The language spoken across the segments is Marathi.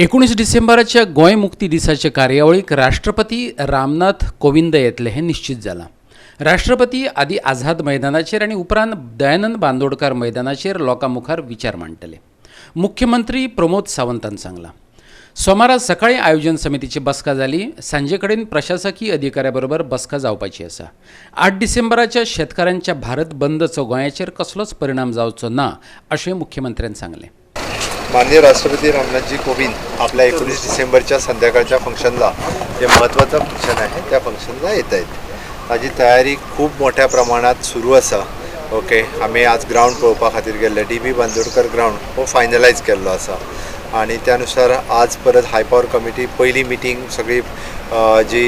19 डिसेंबराच्या गोंय मुक्ती दिसाचे कार्यावळीक राष्ट्रपती रामनाथ कोविंद येतले हे निश्चित जाला। राष्ट्रपती आदी आझाद मैदानाचेर आणि उपरांत दयानंद बांदोडकार मैदानाचेर लोकांमुखार विचार मांडटले। मुख्यमंत्री प्रमोद सावंतान सांगला। सोमारा सकाळी आयोजन समितीची बसका जाली। सांजे कडेन प्रशासकीय अधिकाऱ्याबरोबर बसका जावपाची आसा। 8 डिसेंबराच्या शेतकाऱ्यांच्या भारत बंदचो गोंयाचेर कसलोच परिणाम जावचो ना अशें मुख्यमंत्र्यांनी सांगले। माननीय राष्ट्रपती रामनाथजी कोविंद आपल्या 19 डिसेंबरच्या संध्याकाळच्या फंक्शनला जे महत्त्वाचं फंक्शन आहे त्या फंक्शनला येत आहेत। ताजी तयारी खूप मोठ्या प्रमाणात सुरू असा। ओके, आम्ही आज ग्राउंड पळोवपा खातीर गेल्ले। DB बांदोडकर ग्राउंड हो फायनलायज केल्लो आसा आणि त्यानुसार आज परत हाय पॉवर कमिटी पहिली मिटींग सगळी जी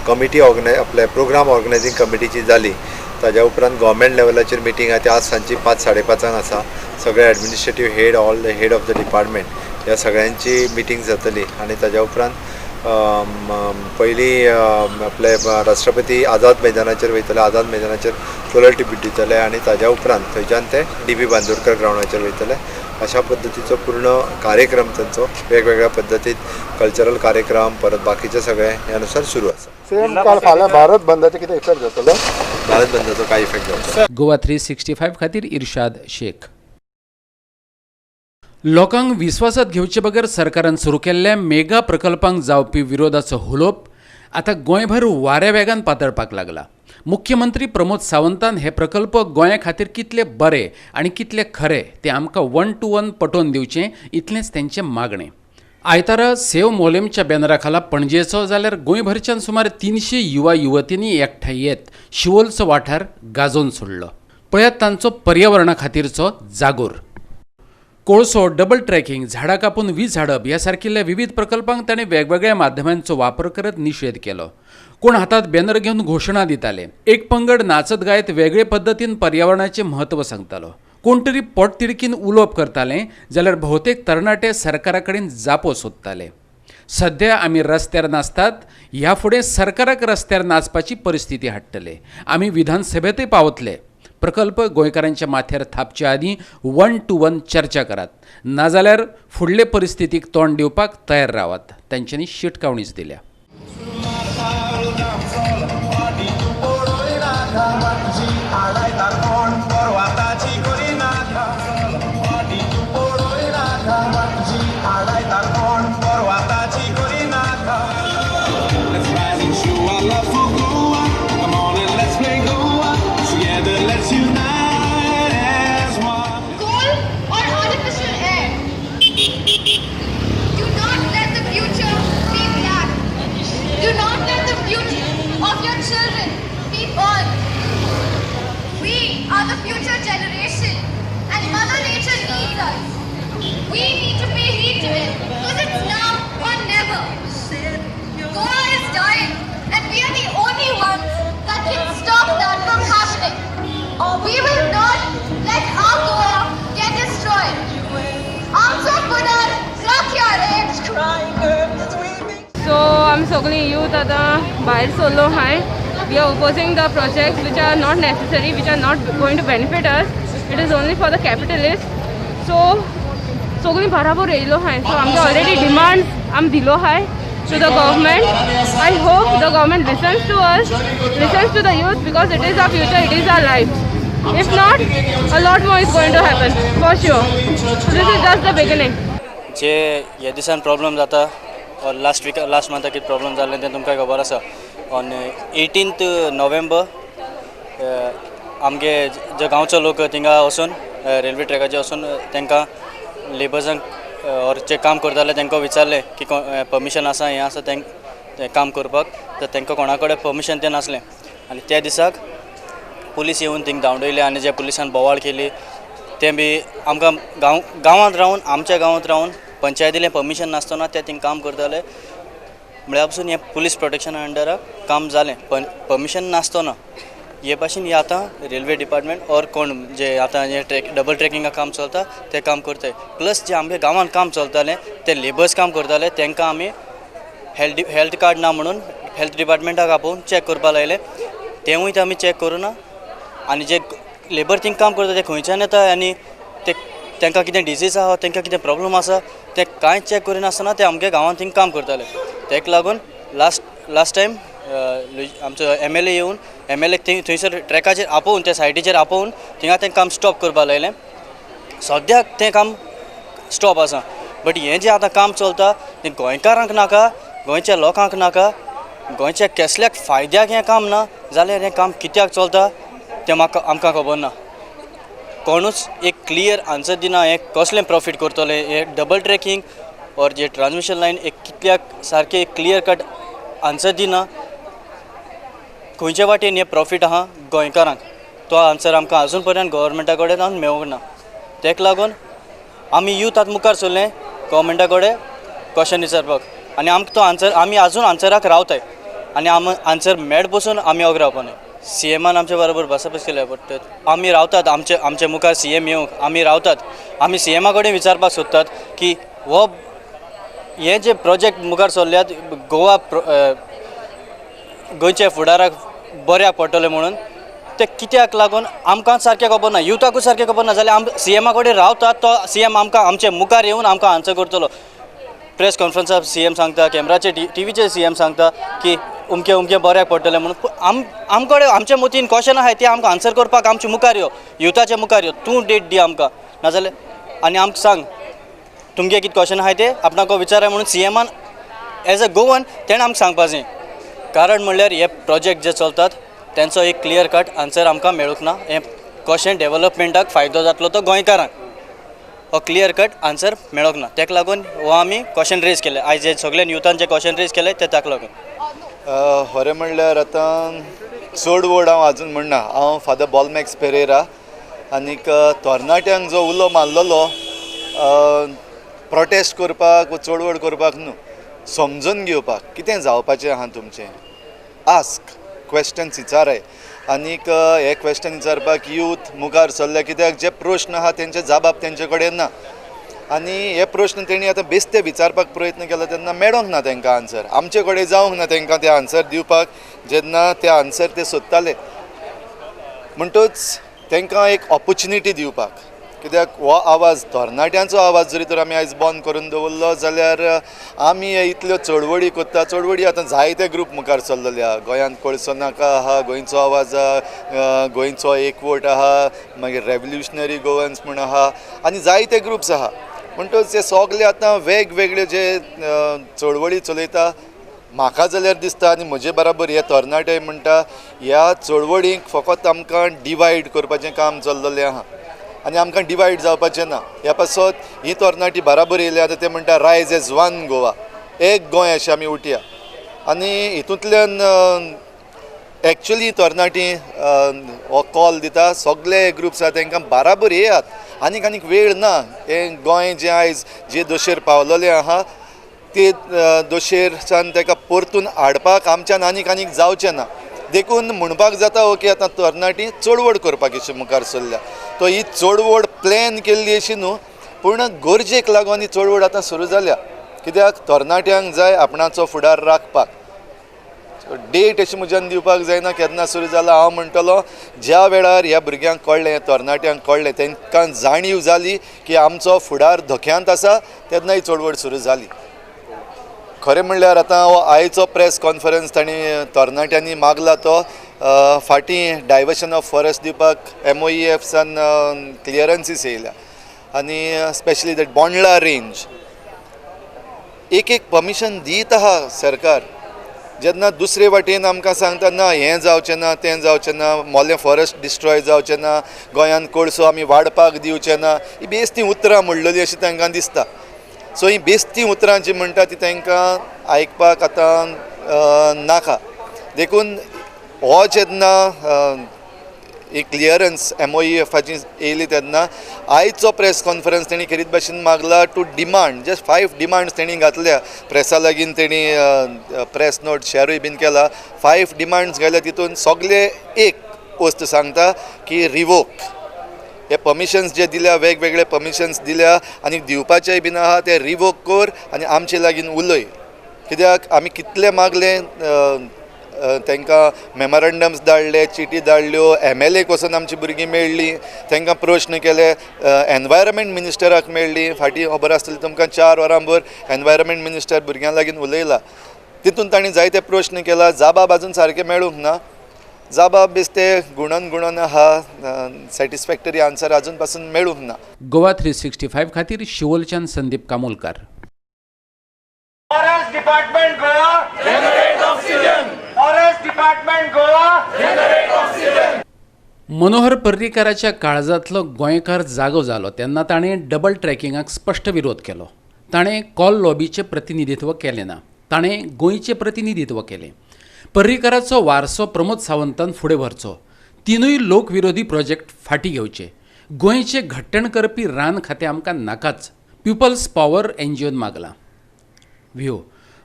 कमिटी आपल्या प्रोग्राम ऑर्गनायझिंग कमिटीची जाली। ताज्या उपरांत गव्हर्मेंट लेवलाचेर मिटींग आहे ती आज सांजची 5:30 आसा। सगळे administrative head all the head of the department ह्या सगळ्यांची मिटींग जातली आणि ताज्या उपरांत पहिली आपले राष्ट्रपती आझाद मैदानाचेर वयतले। आझाद मैदानाचेर सोलर ट्रिब्यूट दितले आणि ताज्या उपरांत थंयच्यान ते DB बांदोडकर ग्राउंडाचेर वयतले। अशा पद्धतीचो पूर्ण कार्यक्रम तांचो वेगवेगळ्या पद्धतीत कल्चरल कार्यक्रम परत बाकीचे सगळे ह्यानुसार सुरू आसा। सेम काल फाल्यां भारत बंदाचे कितें इफेक्ट जातलो? भारत बंदाचो काय इफेक्ट जातलो? गोवा 365 खातीर इर्शाद शेख। लोकांक विश्वासात घेवचे बगर सरकारान सुरू केल्ल्या मेगा प्रकल्पांक जावपी विरोधाचो हुलोप आता गोंयभर वाऱ्या वेगान पातळपाक लागला। मुख्यमंत्री प्रमोद सावंतान हे प्रकल्प गोंया खातीर कितले बरे आणि कितले खरे ते आमकां 1 to 1 पटोवन दिवचें इतलेंच तेंचें मागणें। आयतारा सेव मोलेमच्या बॅनरा खाला पणजेचो जाल्यार गोंयभरच्यान सुमार 300 युवा युवतींनी एकठांय येत शिवोलचो वाठार गाजोवन सोडलो। पळयात तांचो पर्यावरणा खातीरचो जागोर। कोळसो, डबल ट्रॅकिंग, झाडां कापून वीज हाडप ह्या सारकिल्ल्या विविध प्रकल्पांक ताणें वेगवेगळ्या माध्यमांचो वापर करत निशेध केलो। कोण हातात बॅनर घेवन घोशणा दिताले। एक पंगड नाचत गायत वेगळे पद्दतीन पर्यावरणाचें म्हत्व सांगतालो। कोण तरी पोटतिडकीन उलोवप करताले जाल्यार भोवतेक तरणाटे सरकारा कडेन जापो सोदताले। सध्या आमी रस्त्यार नाचतात, ह्या फुडें सरकाराक रस्त्यार नाचपाची परिस्थिती हाडटले। आमी विधानसभेतय पावतले। प्रकल्प गोंयकारांच्या माथ्यार थापचे आदीं 1 to 1 चर्चा करात, नाजाल्यार फुडले परिस्थितीक तोंड दिवपाक तयार रावात, तांच्यांनी शिटकावणीच दिल्या। The future generation and Mother Nature needs us. We need to pay heed to it because it's now or never. Goa is dying and we are the only ones that can stop that from happening. We will not let our Goa get destroyed. आमचो पुनर राखया रे। So I'm सगळी youth आता भायर सरलो हाय। We are opposing the projects which are not necessary, which are not going to benefit us. It is only for the capitalists. So, सगळी बराबर येयलो हाय. So, आमचे already demands आम दिलो हाय to the government. I hope the government listens to us, listens to the youth because it is our future, it is our life. If not, a lot more is going to happen for sure. So, this is just the beginning. जे ह्या दिसान प्रॉब्लम जाता और लास्ट मंथा कितें प्रॉब्लम जाल्ले तें तुमकां खबर आसा। ऑन 18 नोव्हेंबर आमगे जे गांवचो लोक थिंगा वचून रेल्वे ट्रॅकाचेर वचून तांकां लेबर्सांक और जे काम करताले तांकां विचारलें की परमिशन आसा हें आसा तें काम करपाक, तर तांकां कोणा कडेन परमिशन तें नासलें आनी त्या दिसाक पुलीस येवन थिंग धांवडयले आनी जे पुलिसान बोवाळ केली तें बी आमकां गांवांत रावन आमच्या गांवांत रावन पंचायतीलें परमिशन नासतना ते थिंग काम करताले। म्हळ्यार पासून हें पुलीस प्रोटेक्शना अंडराक काम जालें, पण परमिशन नासतना हे भाशेन हे आतां रेल्वे डिपार्टमेंट और कोण जे आतां जे डबल ट्रॅकिंगा काम चलता ते काम करताय। प्लस जे आमगे गांवांत काम चलतालें ते लेबर्स काम करताले तांकां आमी हेल्थ कार्ड ना म्हणून हेल्थ डिपार्टमेंटाक आपोवन चॅक करपा लायले, तेवूय आमी चॅक करूना आनी जे लेबर थिंग काम करता ते खंयच्यान येता आनी ते तांकां कितें डिजीज आहा तांकां कितें प्रॉब्लम आसा तें कांय चॅक करिनासतना ते आमगे गांवांत थिंग काम करताले तेका लागून लास्ट टायम आमचो MLA येवन MLA थंयसर ट्रॅकाचेर आपोवन त्या सायटीचेर आपोवन थिंगा तें काम स्टॉप करपा लायलें सद्याक तें काम स्टॉप आसा बट हें जें आतां काम चलता तें गोंयकारांक नाका गोंयच्या लोकांक नाका गोंयच्या कसल्याक फायद्याक हें काम ना जाल्यार हें काम कित्याक चलता तें आमकां खबर ना कोणूच एक क्लियर आन्सर दिना हें कसलें प्रॉफीट करतले हें डबल ट्रॅकिंग और जे ट्रान्समिशन लायन एक कितल्याक सारकें क्लियर कट आन्सर दिना खंयच्या वाटेन हें प्रॉफीट आहा गोंयकारांक तो आन्सर आमकां आजून पर्यंत गव्हर्मेंटा कडेन मेळूंक ना तेका लागून आमी यूथ आतां मुखार सरले गव्हर्मेंटा कडेन क्वेश्चन विचारपाक आनी आमकां तो आन्सर आमी आजून आन्सराक रावताय आनी आन्सर मेळ पसून आमी वोग रावपा न्हय CMान आमचे बरोबर बसाबस केल्या बट आमी रावतात आमचे मुखार CM येवंक आमी रावतात आमी CMा कडेन विचारपाक सोदतात की हो हे जे प्रोजेक्ट मुखार सरल्यात गोवा गोंयच्या फुडाराक बऱ्याक पडटले म्हणून ते कित्याक लागून आमकां सारकें खबर ना युथाकूच सारकें खबर ना जाल्यार CMा कडेन रावतात तो CM आमकां आमचे मुखार येवन आमकां आन्सर करतलो प्रेस कॉन्फरन्सार CM सांगता कॅमेराचेर TVचेर CM सांगता की उमके बऱ्याक पडटलें म्हणून आमकडे आमच्या मतीन क्वेश्चन आहाय ते आमकां आन्सर करपाक आमचे मुखार यो युथाचे मुखार यो तूं डेट दी आमकां नाजाल्यार आनी आमकां सांग तुमगे कितें क्वेश्चन आहाय ते आपणाक विचाराय म्हणून CMान एज अ गोवन तेणें आमकां सांगपा जाय कारण म्हणल्यार हे प्रोजेक्ट जे चलतात तेंचो एक क्लियर कट आन्सर आमकां मेळूंक ना हें कशें डेव्हलपमेंटाक फायदो जातलो तो गोंयकारांक हो क्लियर कट आन्सर मेळोंक ना तेका लागून हो आमी क्वेश्चन रेज केले आयज जे सगळ्या युथान जे क्वेश्चन रेज केले ते ताका लागून खरें म्हणल्यार आतां चड वड हांव आजून म्हणना हांव फादर बॉलमॅक्स पेरेरा आनीक तरणाट्यांक जो उलो मारलेलो प्रोटेस्ट करपाक वा चळवळ करपाक न्हू समजून घेवपाक कितें जावपाचें आहा तुमचें आस्क क्वेश्चन्स विचाराय आनीक हे क्वेश्चन विचारपाक यूथ मुखार सरल्या कित्याक जे प्रश्न आहा तेंचे जबाब तेंचे कडेन ना आनी हे प्रश्न तेणी आतां बेश्टे विचारपाक प्रयत्न केलो तेन्ना मेळोंक ना तांकां आन्सर आमचे कडेन जावंक ना तांकां ते आन्सर दिवपाक जेन्ना ते आन्सर ते सोदताले म्हणटूच तांकां एक ऑपॉर्च्युनिटी दिवपाक कित्याक हो आवाज तरणाट्यांचो आवाज जरी तर आमी आयज बंद करून दवरलो जाल्यार आमी इतल्यो चळवळी कोत्ता चळवळी आतां जायते ग्रूप मुखार चल्लेले आहा गोंयांत कोळसो नाका आहा गोंयचो आवाज गोंयचो एकवट आहा मागीर रेव्होल्युशनरी गोवन्स म्हूण आहा आनी जायते ग्रुप्स आहा म्हणटूच हे सगळे आतां वेगवेगळे जे चळवळी चलयता म्हाका जाल्यार दिसता आनी म्हजे बराबर हे तरणाटे म्हणटा ह्या चळवळींक फकत आमकां डिवायड करपाचें काम चल्लेलें आहा आनी आमकां डिवायड जावपाचें ना ह्या पासत ही तरणाटी बराबर येयली आतां ते म्हणटा रायज एज वन गोवा एक गोंय अशें आमी उठया आनी हितूंतल्यान एक्चुअली तरणाटी हो कॉल दिता सगळे ग्रुप्स आहा तांकां बराबर येयात आनीक वेळ ना हें गोंय जें आयज जे दोशेर पावलेलें आहा ते दोशेरच्यान ताका परतून हाडपाक आमच्यान आनीक जावचें ना देखून म्हणपाक जाता ओके आतां तरणाटी चळवळ करपाक अशी मुखार सरल्या तो ही चळवळ प्लॅन केल्ली अशी न्हू पूण गरजेक लागून ही चळवळ आतां सुरू जाल्या कित्याक तरणाट्यांक जाय आपणाचो फुडार राखपाक डेट अशी म्हज्यान दिवपाक जायना केन्ना सुरू जाला हांव म्हणटलो ज्या वेळार ह्या भुरग्यांक कळ्ळें तरणाट्यांक कळ्ळें तांकां जाणीव जाली की आमचो फुडार धोक्यांत आसा तेन्ना ही चळवळ सुरू जाली खरें म्हणल्यार आतां हो आयचो प्रेस कॉन्फरन्स तांणी तरणाट्यांनी मागला तो फाटीं डायवर्शन ऑफ फॉरेस्ट दिवपाक MOEFसान क्लियरन्सीस येयल्या आनी स्पेशली दॅट बोंडला रेंज एक परमिशन दीत आहा सरकार जेन्ना दुसरे वाटेन आमकां सांगता ना हें जावचें ना तें जावचें ना मोलें फॉरेस्ट डिस्ट्रॉय जावचें ना गोंयांत कोळसो आमी वाडपाक दिवचें ना ही बेश्टी उतरां म्हणलेलीं अशी तांकां दिसता सो ही बेश्टी उतरां जी म्हणटा ती तांकां आयकपाक आतां नाका देखून हो जेन्ना ही क्लियरन्स MOEFची येयली तेन्ना आयचो प्रेस कॉन्फरन्स तेणी करीत भाशेन मागला टू डिमांड जस्ट 5 डिमांड्स तेणी घातल्या प्रेसा लागीं तेणी प्रेस नोट शेरूय बीन केला 5 डिमांड्स घातल्या तितून सगळे एक पोस्ट सांगता की रिवोक हे परमिशन्स जे दिल्या वेगवेगळे परमिशन्स दिल्या आनी दिवपाचेय बीन आहा ते रिवोक कर आनी आमचे लागीं उलय कित्याक आमी कितले मागले तांकां मेमोरंडम्स धाडले, चिटी धाडल्यो, MLA वचून आमची भुरगीं मेळ्ळीं, तांकां प्रश्न केले, एनवायरमेंट मिनिस्टराक मेळ्ळी. फाटीं खबर आसतली तुमकां 4 वरां भर एनवायरमेंट मिनिस्टर भुरग्यां लागीं उलयला. तितून तांणी जायते प्रश्न केला. जाबाब अजून सारकें मेळूंक ना. जाबाब बेश्टे गुणन आहा, सॅटिस्फॅक्टरी आन्सर अजून पासून मेळूंक ना. गोवा 365 खातीर शिवोलच्यान Sandeep कामोलकार. Forest Department Goa generate oxygen. Forest Department Goa generate oxygen. Manohar पर्रीकाराच्या काळजांतलो गोंयकार जागो जालो तेन्ना ताणें डबल ट्रॅकिंगाक स्पश्ट विरोध केलो. ताणें कॉल लॉबीचें प्रतिनिधित्व केलें ना, ताणें गोंयचें प्रतिनिधित्व केलें. पर्रीकाराचो वारसो प्रमोद सावंतान फुडें व्हरचो. तिनूय लोकविरोधी प्रोजेक्ट फाटीं घेवचे. गोंयचें घट्टण करपी रान खातें आमकां नाकाच. पिपल्स पॉवर NGOन मागलां. व्ह्यू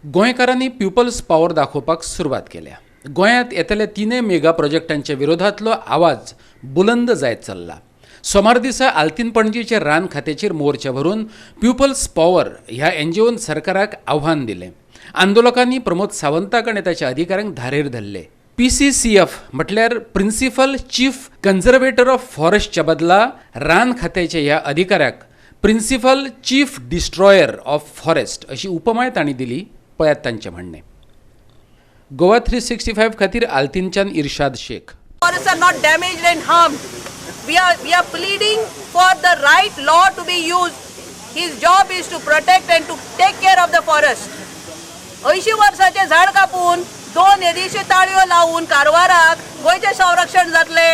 गोंयकारांनी पिपल्स पॉवर दाखोवपाक सुरवात केल्या. गोंयांत येतल्या तिनूय मेगा प्रोजेक्टांच्या विरोधांतलो आवाज बुलंद जायत चल्ला. सोमार दिसा आल्तीन पणजेच्या रान खात्याचेर मोर्चा भरून पिपल्स पॉवर ह्या NGOन सरकाराक आव्हान दिलें. आंदोलकांनी प्रमोद सावंताक आनी ताच्या अधिकाऱ्यांक धारेर धरले. PCCF म्हटल्यार प्रिन्सिपल चीफ कन्झर्वेटर ऑफ फॉरेस्टच्या बदला रान खात्याच्या ह्या अधिकाऱ्याक principal chief destroyer of forest अशी उपमाय तांणी दिली. पळयात तांचें म्हणणें. गोवा 365 खातीर आल्तीनच्यान इर्शाद Shaikh. Forests are not damaged and harmed. We are pleading for the right law to be used. His job is to protect and to take care of the forest. 80 वर्साचे झाड कापून 2 येदेशे ताळयो लावून कारवाराक गोंयचे संरक्षण जातले.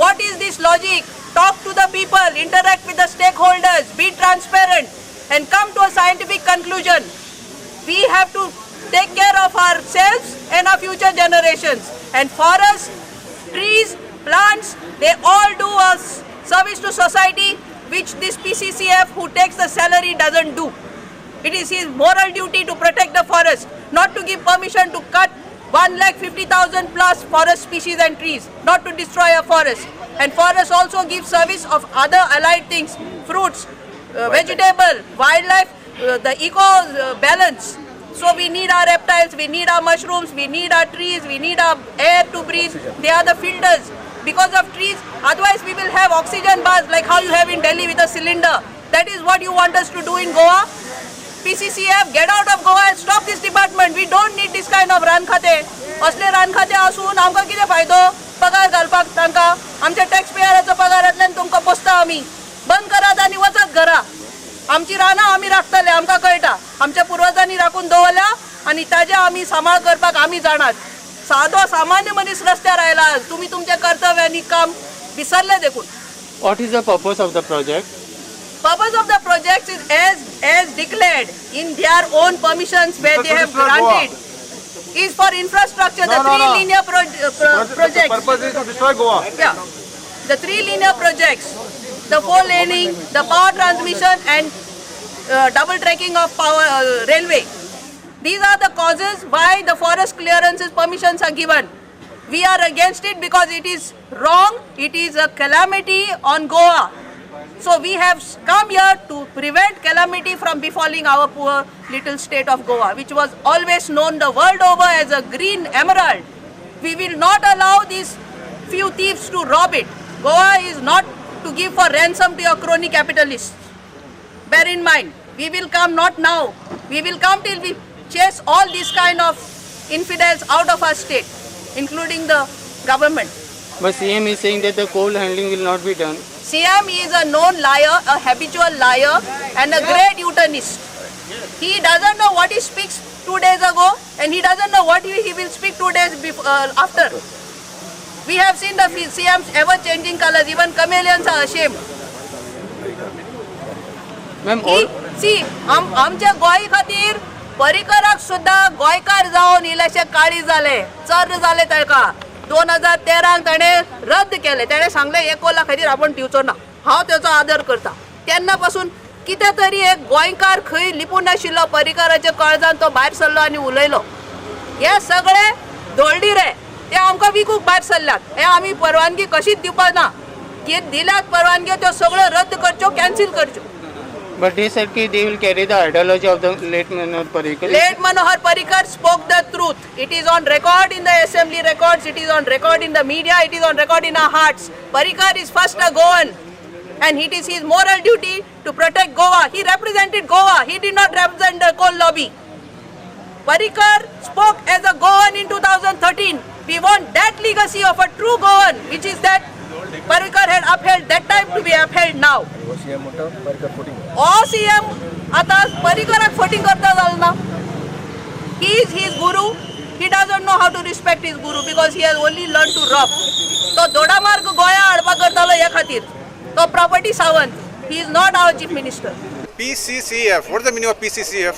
What is this logic? Talk to the people, interact with the stakeholders, be transparent and come to a scientific conclusion. We have to take care of ourselves and our future generations. And forests, trees, plants, they all do a service to society which this PCCF who takes the salary doesn't do. It is his moral duty to protect the forest, not to give permission to cut 1,50,000 plus forest species and trees, not to destroy a forest. And forest also gives service of other allied things, fruits, vegetable, wildlife, the eco balance. So we need our reptiles, we need our mushrooms, we need our trees, we need our air to breathe. They are the filters. Because of trees, otherwise we will have oxygen bars like how you have in Delhi with a cylinder. That is what you want us to do in Goa. PCCF, get out of Goa and stop this department. We don't need this kind of ran khate. असले ran khate आसून आमकां कितें फायदो? पगार घालपाक तांकां आमच्या टॅक्स पेयराचो पगारांतल्यान तुमकां पोसता आमी. बंद करात आनी वचत घरा. आमची रानां आमी राखतले, आमकां कळटा. आमच्या पुर्वजांनी राखून दवरल्या आनी ताजे आमी सांबाळ करपाक आमी जाणात. सादो सामान्य मनीस रस्त्यार आयला, तुम्ही तुमच्या कर्तव्यांनी काम विसरले देखून. What is the purpose of the project? Purpose of the project is as declared in their own permissions where they have granted is for infrastructure. The three linear projects. Purpose is to destroy Goa. Yeah, the 3 linear projects, the 4 laning, the power transmission and double tracking of power railway. These are the causes why the forest clearances permissions are given. We are against it because it is wrong. It is a calamity on Goa. So we have come here to prevent calamity from befalling our poor little state of Goa, which was always known the world over as a green emerald. We will not allow these few thieves to rob it. Goa is not to give for ransom to your crony capitalists. Bear in mind, we will come not now. We will come till we chase all these kind of infidels out of our state, including the government. But CM is saying that the coal handling will not be done. CM is a known liar, a habitual liar and a great eugenist. He doesn't know what he speaks 2 days ago and he doesn't know what he will speak 2 days after. We have seen the CM's ever changing colors, even chameleons are ashamed. Ma'am, आमच्या गोंय खातीर पर्रीकाराक सुद्धा गोंयकार जावन इल्लेशे काळी जाले, चर्र जाले ताका. 2013 ताणें रद्द केले. ताणें सांगलें 1 कोला खातीर आपण दिवचो ना. हांव तेचो आदर करता. तेन्ना पासून कितें तरी एक गोंयकार खंय लिपून आशिल्लो पर्रीकाराच्या काळजान तो भायर सरलो आनी उलयलो. हे सगळे धोळडिरे ते आमकां विकूंक भायर सरल्यात. हे आमी परवानगी कशीच दिवपाक ना. कितें दिल्यात परवानग्यो त्यो सगळ्यो रद्द करच्यो, कॅन्सील करच्यो. But they said that they will carry the ideology of the late Manohar Parrikar. Late Manohar Parrikar spoke the truth. It is on record in the assembly records, it is on record in the media, it is on record in our hearts. Parrikar is first a Goan and it is his moral duty to protect Goa. He represented Goa, he did not represent the coal lobby. Parrikar spoke as a Goan in 2013. We want that legacy of a true Goan, which is that Parrikar had upheld that time to be upheld now. CM आता Parrikarak footing करता Jalna. He is his guru. He doesn't know how to respect his guru because he has only learned to rob. तो दोडा मार्ग गोया आडपा करतालो या खातीर. तो property Sawant. He is not our chief minister. PCCF. What is the meaning of PCCF?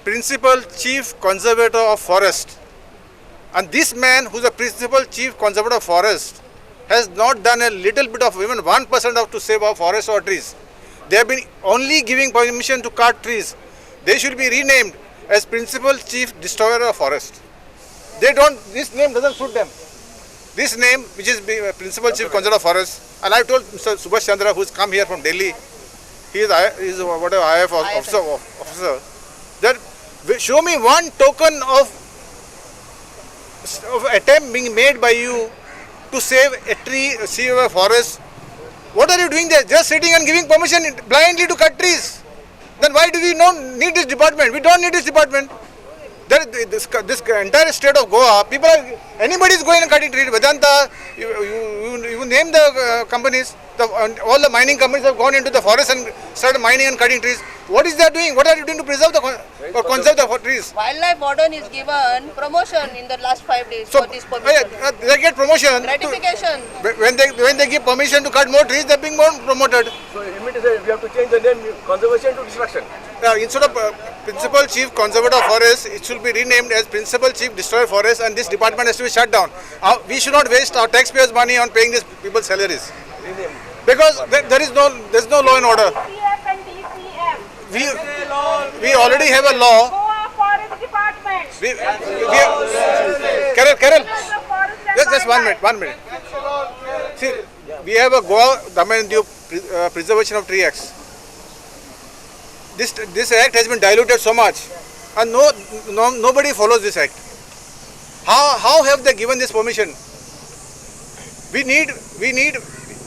Principal Chief Conservator of Forest. And this man, who is a Principal Chief Conservator of Forest, has not done a little bit of even 1% of to save our forests or trees. They have been only giving permission to cut trees. They should be renamed as Principal Chief Destroyer of Forest. They don't. This name doesn't suit them. This name, which is Principal Chief Conservator of Forest, and I told Mr. Subhash Chandra, who has come here from Delhi, he is whatever IF officer, that show me one token of attempt being made by you to save a tree, save a forest. What are you doing there? Just sitting and giving permission blindly to cut trees. Then why do we need this department? We don't need this department. This entire state of Goa, people are, anybody is going and cutting trees. Vedanta, you name the companies, all the mining companies have gone into the forest and started mining and cutting trees. What is that doing? What are you doing to preserve or conserve the trees? Wildlife warden is given promotion in the last 5 days for this permission. They get promotion. Gratification. When they give permission to cut more trees, they are being more promoted. So immediately we have to change the name conservation to destruction. Instead of Principal Chief Conservator of Forest, it should be renamed as Principal Chief Destroyer of Forest, and this department has to be shut down. We should not waste our taxpayers' money on paying these people's salaries. Because there is no law and order. We already have a law. Carol, just 1 minute. See, we have a Goa Damandiu Preservation of Tree Act. This act has been diluted so much, and nobody follows this act. How have they given this permission? We need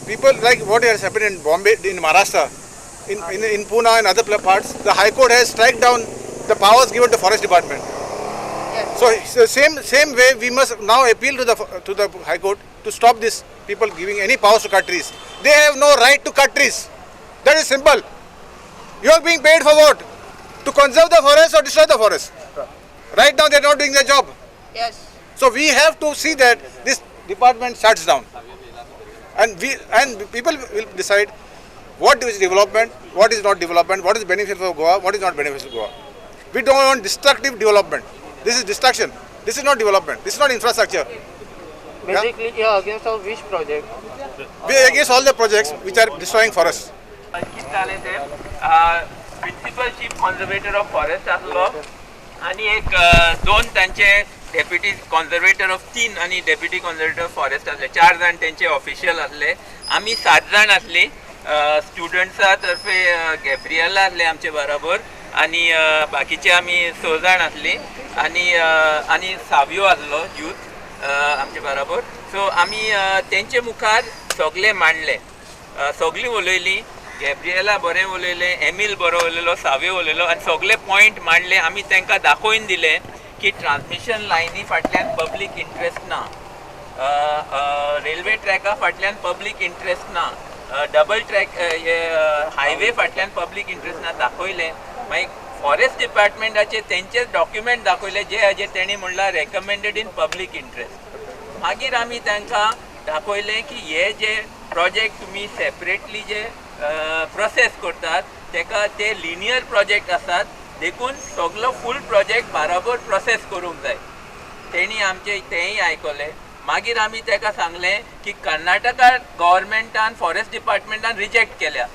people like what has happened in Bombay, in Maharashtra, in Pune and other parts. The High Court has struck down the powers given to Forest Department. So it's the same way we must now appeal to the High Court to stop these people giving any powers to cut trees. They have no right to cut trees. That is simple. You are being paid for what? To conserve the forest or destroy the forest? Right now they are not doing their job. Yes. So we have to see that this department shuts down. And people will decide what is development, what is not development, what is beneficial for Goa, what is not beneficial for Goa. We don't want destructive development. This is destruction. This is not development. This is not infrastructure. Basically, you are against which project? We are against all the projects which are destroying forests. Principal chief conservator of forest आसलो आनी एक दोन तांचे डेप्युटी कॉन्झर्वेटर ऑफ 3 आनी डेप्युटी कॉन्झर्वेटर ऑफ फॉरेस्ट आसले 4 जाण तेंचे ऑफिशियल आसले आमी 7 जाण आसली स्टुडंट्सा तर्फे गॅब्रियला आसले आमचे बरोबर आनी बाकीचे आमी 6 जाण आसली आनी सावियो आसलो यूथ आमचे बरोबर सो आमी तेंचे मुखार सगळे मांडले सगळीं उलयलीं गॅब्रियला बरें उलयलें एमिल बरो उलयलो सावियो उलयलो आनी सगळे पॉयंट मांडले आमी तांकां दाखोवन दिलें की ट्रान्समिशन लायनी फाटल्यान पब्लीक इंट्रस्ट ना रेल्वे ट्रॅका फाटल्यान पब्लीक इंट्रस्ट ना डबल ट्रॅक हायवे फाटल्यान पब्लीक इंट्रस्ट ना दाखयलें मागीर फॉरेस्ट डिपार्टमेंटाचे तेंचेच डॉक्युमेंट दाखयले जे हाजेर तेणी म्हणलां रेकमेंडेड इन पब्लीक इंट्रस्ट मागीर आमी तांकां दाखयलें की हे जे प्रोजेक्ट तुमी सेपरेटली जे प्रोसेस करतात तेका ते लिनियर प्रोजेक्ट आसात देखून सगळो फूल प्रोजेक्ट बरोबर प्रोसेस करूंक जाय तेणी आमचे तेंय आयकलें मागीर आमी ताका सांगलें की कर्नाटका गव्हर्मेंटान फॉरेस्ट डिपार्टमेंटान रिजेक्ट केल्या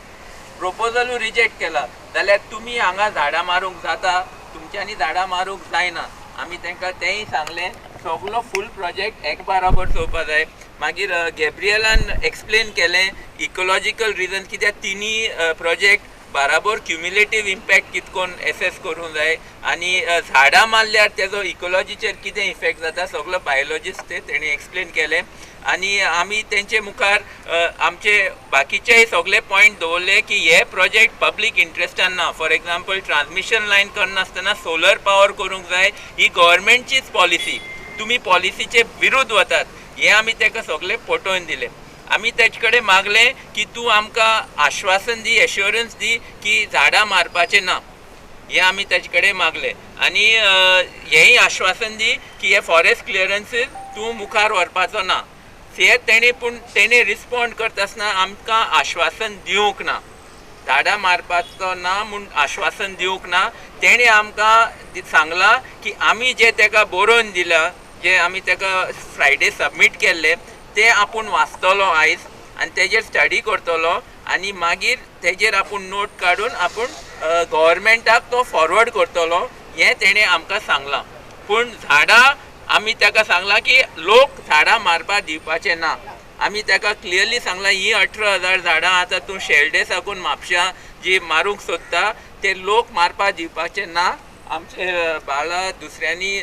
प्रोपोजलूय रिजेक्ट केला जाल्यार तुमी हांगा झाडां मारूंक जाता तुमच्यांनी झाडां मारूंक जायना आमी तांकां तेंय सांगलें सगळो फूल प्रोजेक्ट एक बरोबर चोवपा जाय मागीर गॅब्रियलान एक्सप्लेन केलें इकोलॉजिकल रिजन कित्याक तिनी प्रोजेक्ट बराबर क्युम्युलेटिव्ह इम्पॅक्ट कितकोन एसेस करूंक जाय आनी झाडां मारल्यार तेजो इकोलॉजीचेर कितें इफेक्ट जाता सगळो बायोलॉजिस्ट तेणी एक्सप्लेन केलें आनी आमी तेंचे मुखार आमचे बाकीचेय सगळे पॉयंट दवरले की हे प्रोजेक्ट पब्लीक इंट्रस्टान ना. फॉर एग्जाम्पल ट्रान्समिशन लायन करनासतना सोलर पावर करूंक जाय ही गव्हर्मेंटचीच पॉलिसी. तुमी पॉलिसीचे विरुद्ध वतात हे आमी ताका सगळे पटोवन दिले. आमी तेजे कडेन मागलें की तूं आमकां आश्वासन दी एश्युरन्स दी की झाडां मारपाचें ना हे आमी तेजे कडेन मागलें आनी हेंय आश्वासन दी की हे फॉरेस्ट क्लियरन्सीस तूं मुखार व्हरपाचो ना. पूण तेणे रिस्पॉन्ड करता आसतना आमकां आश्वासन दिवंक ना. झाडां मारपाचो ना म्हूण आश्वासन दिवंक ना. तेणे आमकां सांगलां की आमी जे ताका बरोवन दिला जे आमी ताका फ्रायडे सबमीट केल्ले ते आपूण वाचतलो आयज आनी तेजेर स्टडी करतलो आनी मागीर तेजेर आपूण नोट काडून आपूण गव्हर्मेंटाक तो फॉरवर्ड करतलो हें तेणें आमकां सांगलां. पूण झाडां आमी ताका सांगलां की लोक झाडां मारपाक दिवपाचे ना. आमी ताका क्लियरली सांगलां ही 18,000 झाडां आतां तूं शेल्डे साकून म्हापशां जी मारूंक सोदता ते लोक मारपाक दिवपाचे ना. आमचे बाळा दुसऱ्यांनी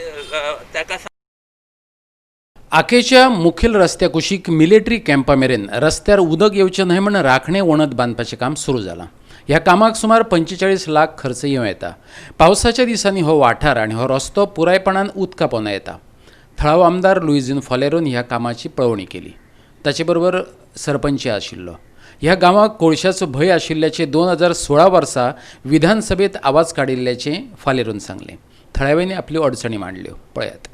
ताका आकेच्या मुखेल रस्त्या कुशीक मिलिटरी कॅम्पा मेरेन रस्त्यार उदक येवचें न्हय म्हण राखणें वणत बांदपाचें काम सुरू जालां. ह्या कामाक सुमार 45 लाख खर्च येवं येता. पावसाच्या दिसांनी हो वाठार आनी हो रस्तो पुरायपणान उदका पोंदा येता. थळावो आमदार लुइजीन फॉलेरोन ह्या कामाची पळोवणी केली. ताचे बरोबर सरपंच आशिल्लो. ह्या गांवाक कोळशाचो भंय आशिल्ल्याचे 2016 वर्सा विधानसभेत आवाज काडिल्ल्याचें फॉलेरोन सांगलें. थळाव्यांनी आपल्यो अडचणी मांडल्यो. पळयात.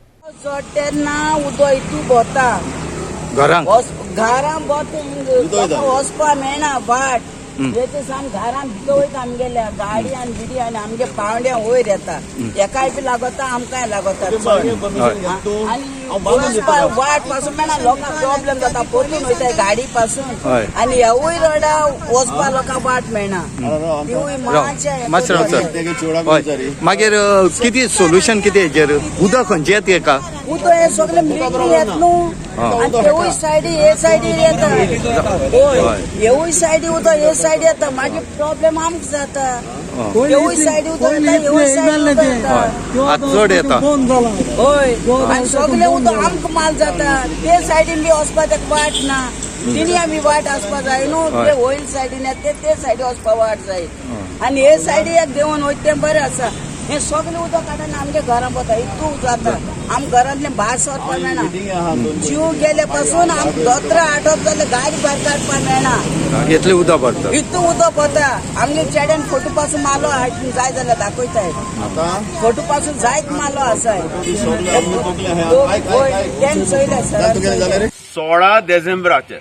तेन्ना उदो हितू भोंवता घरां वचपा मेळना बाट येते साम घरान भितर वयता आमगेल्या गाडी आनी बिडी आनी आमगे पावंड्या वयर येता एकाय बी लागता आमकांय लागता आनी वचपा वाट पासून मेळना लोकांक प्रॉब्लेम जाता परतून वयता गाडी पासून आनी ह्यावूय रोडा वचपा लोकांक वाट मेळना तिवूय मातशें मागीर कितें सोल्युशन कितें हेजेर उदक खंयचे येता एका उदक हे सगळे मिलिटरी येत न्हू आनी तेवूय सायडी हे सायडीर येता हेवूय सायडी उदक हे सायडी येता मागीर प्रॉब्लेम आमकां जाता हेवूय सायडी उदक येता हेवूय सायडी उदक येता चड येता हय आनी सगळे उदक आमकां माल जाता ते सायडीन बी वचपाक ताका वाट ना तिनी आमी वाट आसपा जाय न्हू ते वयर सायडीन येता ते सायडी वचपा वाट जाय आनी हे सायडी एक देंवन वयता तें बरें आसा. हे सगळे उदक काडून आमगे घरां वता इतू जाता आम घरांतले भायर सरपा मेळना जीव गेले पासून आम दोतरा आठवत जाल्यार गाडी भायर काडपा मेळना इतलें उदक पडटा इतू उदक वता आमगे चेड्यान फोटू पासून मालो हाडून जाय जाल्यार दाखयताय फोटू पासून जायत मालो आसाय तें चयले सर 16 डिसेंबराचेर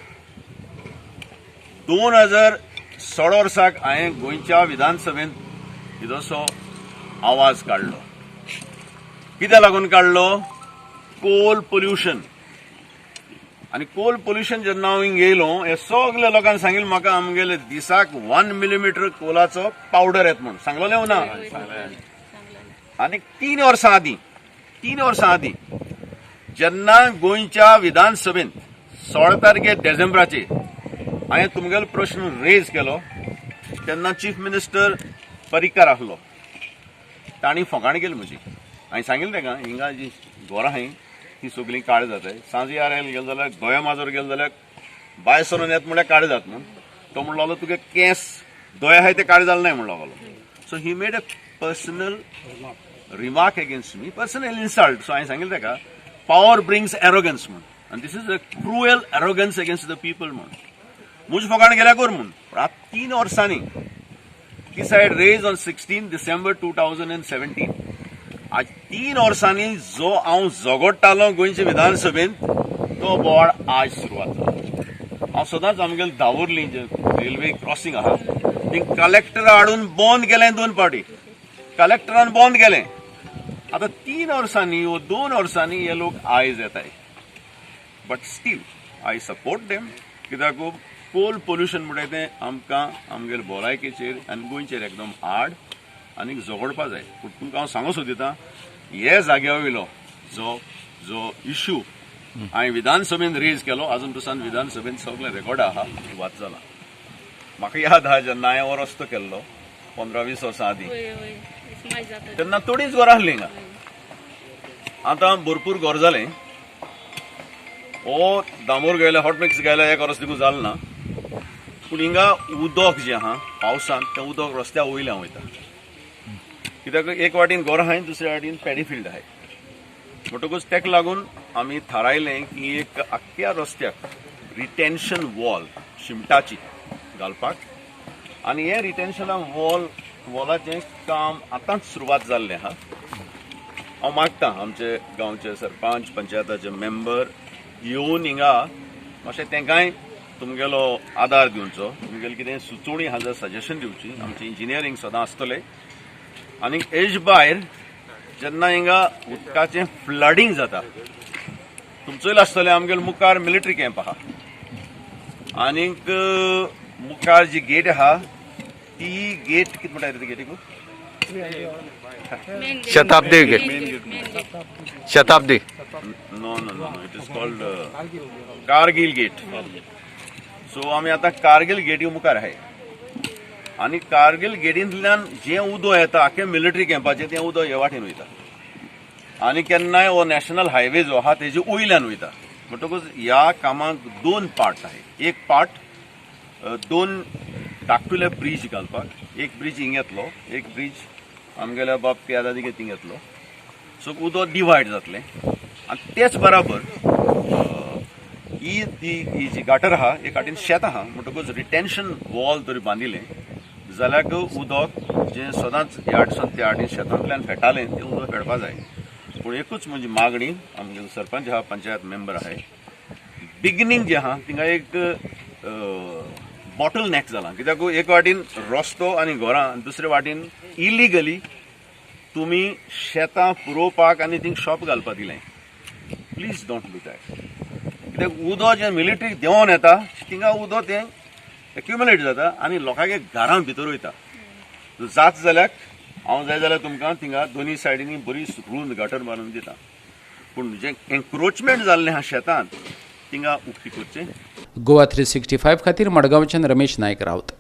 2016 वर्साक हांवें गोंयच्या विधानसभेंत इतोसो आवाज काडलो. कित्याक लागून काडलो? कोल पोल्युशन आनी कोल पोल्युशन जेन्ना हांव हिंग येयलो हे सगळे लोकांनी सांगिल्लें म्हाका आमगेले दिसाक 1 मिलीमीटर कोलाचो पावडर येता म्हणून सांगलोलें ना. आनी 3 वर्सां आदीं जेन्ना गोंयच्या विधानसभेंत 16 तारखेर डिसेंबराचेर हांवें तुमगेलो प्रश्न रेज केलो तेन्ना चीफ मिनिस्टर पर्रीकार आसलो. तांणी फकाण केली म्हजी. हांवें सांगिल्लें ताका हिंगा जी घरां आहाय ती सगळीं काळ जाताय. सांजे आरेल गेलो जाल्यार गोंया माजोर गेलो जाल्यार भायर सरून येता म्हळ्यार काळ जाता म्हणून तो म्हणलो लागलो तुगे केंस दोळे आहाय ते काळ जाले नाय म्हणलो लागलो. So he made a personal remark against me personal insult. So हांवें सांगिल्लें ताका पॉवर ब्रिंग्स एरोगन्स म्हणून आनी this is a cruel arrogance against the people म्हणून म्हजें फकाण गेल्या कर म्हणून. पूण आतां 3 वर्सांनी This I had raised on 16 December 2017. आज 3 वर्सांनी जो हांव झगडटालो गोंयचे विधानसभेंत तो बोवाळ आज सुरवात जाला. हांव सदांच आमगेले दावोर्ली जे रेल्वे क्रॉसींग आहा थंय कलेक्टर हाडून बंद केलें 2 फावटी. कलेक्टरान बंद केलें. आतां 3 वर्सांनी वो 2 वर्सांनी हे लोक आयज येताय. But still I support them कित्याक कोल पोल्युशन म्हणटा तें आमकां आमगेले भलायकेचेर आनी गोंयचेर एकदम आड आनी झगडपा जाय. पूण तुमकां हांव सांगूं सोदितां हे जाग्या वयलो जो इश्यू हांवें विधानसभेन रेज केलो आजून पसून विधानसभेन सगळे रेकॉर्ड आहा वाद जाला. म्हाका याद आहा जेन्ना हांवें हो रस्तो केल्लो 15-20 वर्सां आदीं तेन्ना थोडीच घरां आहलीं हिंगा. आतां भरपूर घर जालें. हो दामोर गेले हॉट मिक्स गेले 1 वर्स देखून जालें ना, पूण हिंगा उदक जें आहा पावसान तें उदक रस्त्या वयल्यान वयता. कित्याक एक वाटेन घर आहाय, दुसऱ्या वाटेन पॅडी फील्ड आहाय. म्हणटकूच तेका लागून आमी थारायलें की एक आख्ख्या रस्त्याक रिटेन्शन वॉल शिमटाची घालपाक, आनी हे रिटेन्शन वॉलाचें काम आतांच सुरवात जाल्लें आहा. हांव मागतां आमचे गांवचे सरपंच पंचायताचे मेंबर येवन हिंगा मातशें तेंकाय तुमगेलो आदार दिवचो, तुमगेलें कितें सुचोवणी आहा जाल्यार सजेशन दिवची. आमचें इंजिनियरींग सदां आसतलें. आनी हेज भायर जेन्ना हिंगा उदकाचें फ्लडींग जाता, तुमचोय आसतलें आमगेलो मुखार मिलिटरी कॅम्प आहा, आनीक मुखार जी गेट आहा ती गेट कितें म्हणटा ती गेटीक Shatabdi gate. Shatabdi no it is called Kargil gate. So आमी आतां कारगिल गेटी मुखार आहाय. आनी कारगिल गेटींतल्यान जें उदक येता आख्या मिलिटरी कॅम्पाचें तें उदक हे वाटेन वयता. आनी केन्नाय हो नॅशनल हायवे जो आहा तेजे वयल्यान वयता. म्हणटकूच ह्या कामाक 2 पार्ट आहाय. एक पार्ट 2 धाकटुले ब्रीज घालपाक. एक ब्रीज हिंग येतलो, एक ब्रीज आमगेल्या बाब पियादा दिके थिंग येतलो. सो उदक डिवायड जातलें. आनी तेच बराबर ही जी गाटर आहा एक वाटेन शेत आहा. म्हणटकूच रिटेन्शन वॉल जर बांदिलें जाल्यार उदक जें सदांच ह्या वाटेसून त्या वाटेन शेतांतल्यान फेटालें तें उदक फेडपा जाय. पूण एकूच म्हजी मागणी, आमगे सरपंच आहा, पंचायत मेंबर आहाय, बिगिनींग जें आहा थिंगा एक बॉटल नॅक जालां. कित्याक एक वाटेन रस्तो आनी घरां, दुसरे वाटेन इलिगली तुमी शेतां पुरोवपाक आनी थिंग शॉप घालपाक दिलें. Please don't do that. कित्याक उदक जें मिलिटरी देंवोन येता थिंगा उदक तें एक्युमुलेट जाता आनी लोकांगे घरां भितर वयता. जात जाल्यार हांव जाय जाल्यार तुमकां थिंगा दोनी सायडीनी बरी रुंद गटर मारून दिता. पूण जें एन्क्रोचमेंट जाल्लें आहा शेतांत थिंगा उक्ती करचें. गोवा 365 खातीर मडगांवच्यान रमेश नायक रावत.